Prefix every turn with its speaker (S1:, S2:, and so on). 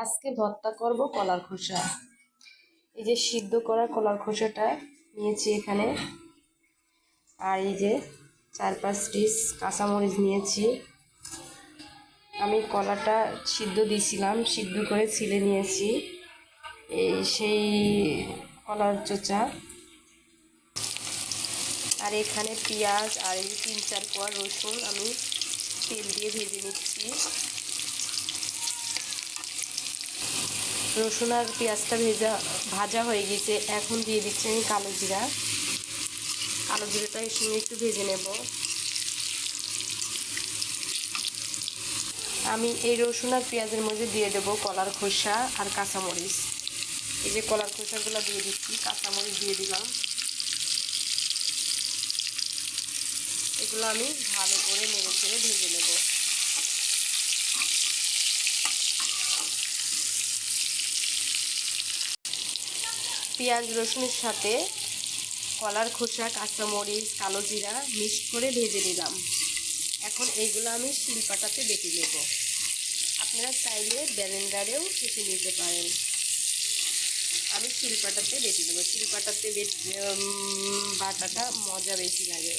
S1: আজকে ভর্তা করব কলার খোসা। এই যে সিদ্ধ করা কলার খোসাটা নিয়েছি এখানে, আর এই যে 4-5 পিস কাঁচামরিচ নিয়েছি। আমি কলাটা সিদ্ধ দিয়েছিলাম, সিদ্ধ করে ছিলে নিয়েছি এই সেই কলার চোচা। আর এখানে পেঁয়াজ আর এই 3-4 কোয়া রসুন আমি তেল দিয়ে ভেজে নিচ্ছি। রসুন আর পেঁয়াজটা ভাজা হয়ে গেছে। এখন দিয়ে দিচ্ছি আমি কালো জিরা। কালো জিরাটা এর সঙ্গে একটু ভেজে নেব। আমি এই রসুন আর পেঁয়াজের মধ্যে দিয়ে দেবো কলার খোসা আর কাঁচামরিচ। এই যে কলার খোসাগুলো দিয়ে দিচ্ছি, কাঁচামরিচ দিয়ে দিলাম। এগুলো আমি ভালো করে নেড়ে চেড়ে ভেজে নেব। পেঁয়াজ রসুনের সাথে কলার খোসা, কাঁচামরিচ, কালো জিরা মিক্স করে ভেজে নিলাম। এখন এইগুলো আমি শিলপাটাতে বেটে নেব। আপনারা চাইলে ব্লেন্ডারেও পিষে নিতে পারেন। আমি শিলপাটাতে বেটে নেব। শিলপাটাতে বাটাটা মজা বেশি লাগে।